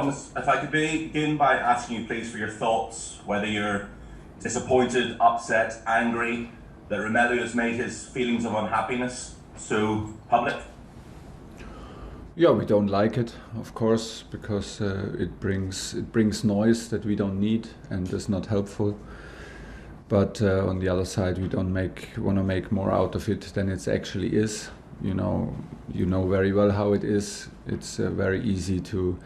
Thomas, if I could begin by asking you please for your thoughts, whether you're disappointed, upset, angry that Romelu has made his feelings of unhappiness so public? Yeah, we don't like it, of course, because it brings noise that we don't need and is not helpful. But on the other side, we don't want to make more out of it than it actually is. You know very well how it is. It's very easy to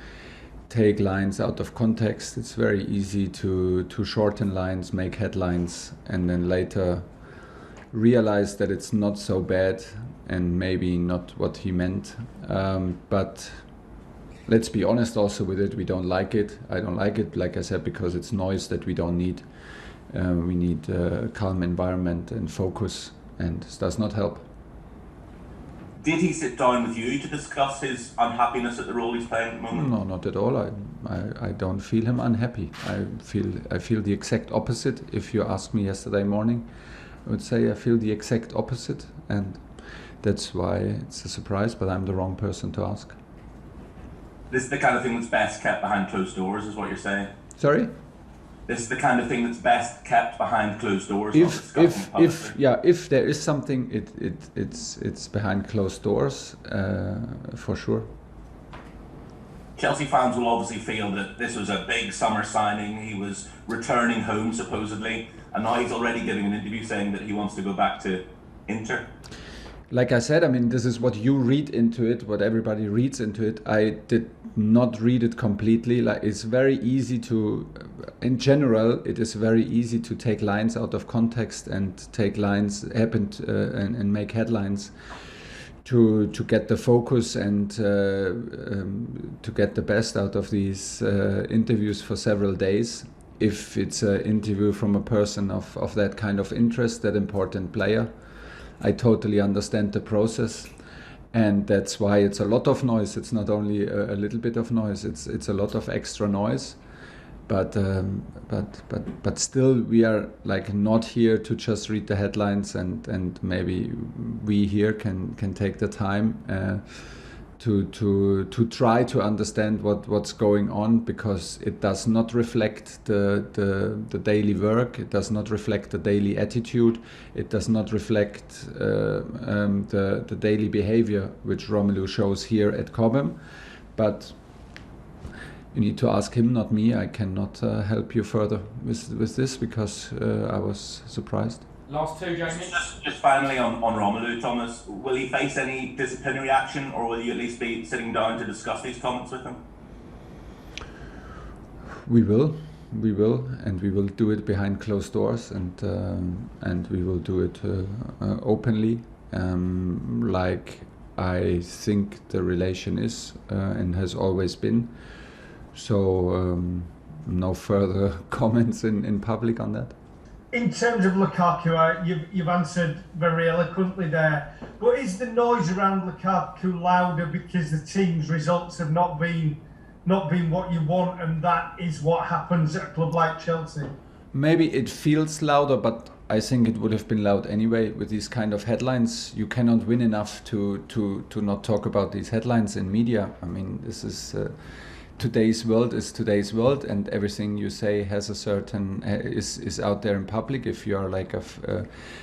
take lines out of context. It's very easy to shorten lines, make headlines, and then later realize that it's not so bad and maybe not what he meant. But let's be honest also with it, we don't like it. I don't like it, like I said, because it's noise that we don't need. We need a calm environment and focus, and this does not help. Did he sit down with you to discuss his unhappiness at the role he's playing at the moment? No, not at all. I don't feel him unhappy. I feel the exact opposite. If you asked me yesterday morning, I would say I feel the exact opposite, and that's why it's a surprise, but I'm the wrong person to ask. This is the kind of thing that's best kept behind closed doors, is what you're saying? Sorry? This is the kind of thing that's best kept behind closed doors. If there is something, it's behind closed doors, for sure. Chelsea fans will obviously feel that this was a big summer signing. He was returning home supposedly, and now he's already giving an interview saying that he wants to go back to Inter. Like I said, I mean, this is what you read into it, what everybody reads into it. I did not read it completely. Like, it's very easy to, in general, it is very easy to take lines out of context and take lines and make headlines to get the focus and to get the best out of these interviews for several days. If it's an interview from a person of that kind of interest, that important player, I totally understand the process, and that's why it's a lot of noise. It's not only a little bit of noise; it's a lot of extra noise. But still, we are like not here to just read the headlines, and maybe we here can take the time to try to understand what's going on, because it does not reflect the daily work, it does not reflect the daily attitude, it does not reflect the daily behavior which Romelu shows here at Cobham. But you need to ask him, not me. I cannot help you further with this, because I was surprised. Last two, Jamie. Just finally on Romelu, Thomas, will he face any disciplinary action, or will you at least be sitting down to discuss these comments with him? We will, and we will do it behind closed doors, and we will do it openly, like I think the relation is and has always been. So no further comments in public on that. In terms of Lukaku, you've answered very eloquently there. But is the noise around Lukaku louder because the team's results have not been what you want, and that is what happens at a club like Chelsea? Maybe it feels louder, but I think it would have been loud anyway with these kind of headlines. You cannot win enough to not talk about these headlines in media. I mean, this is today's world is today's world, and everything you say has a certain is out there in public. If you are like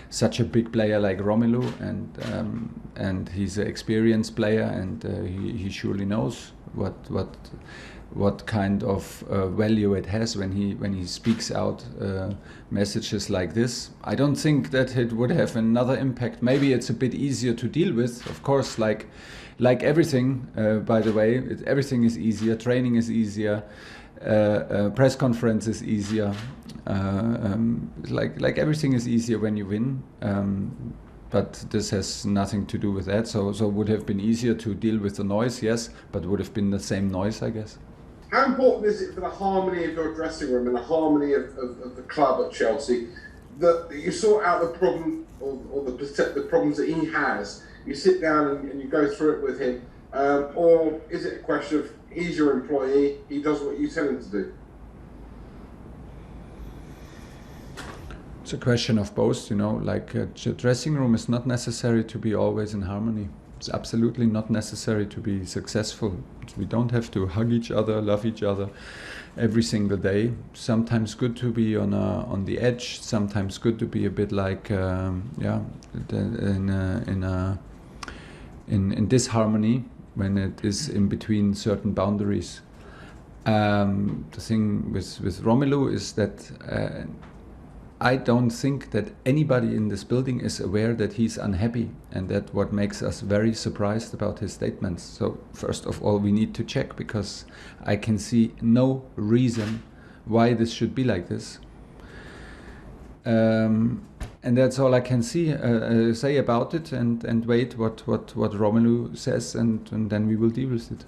such a big player like Romelu, and he's an experienced player, and he surely knows what kind of value it has when he speaks out messages like this. I don't think that it would have another impact. Maybe it's a bit easier to deal with, of course, like everything, by the way, everything is easier. Training is easier. Press conference is easier. Like everything is easier when you win. But this has nothing to do with that. So it would have been easier to deal with the noise, yes, but would have been the same noise, I guess. How important is it for the harmony of your dressing room and the harmony of the club at Chelsea that you sort out the problem or the problems that he has? You sit down and you go through it with him, or is it a question of he's your employee, he does what you tell him to do? It's a question of both, like a dressing room is not necessary to be always in harmony. It's absolutely not necessary to be successful. We don't have to hug each other, love each other every single day. Sometimes good to be on the edge. Sometimes good to be a bit like in disharmony when it is in between certain boundaries. The thing with Romelu is that I don't think that anybody in this building is aware that he's unhappy, and that what makes us very surprised about his statements. So first of all, we need to check, because I can see no reason why this should be like this. And that's all I can say about it, and wait what Romelu says, and then we will deal with it.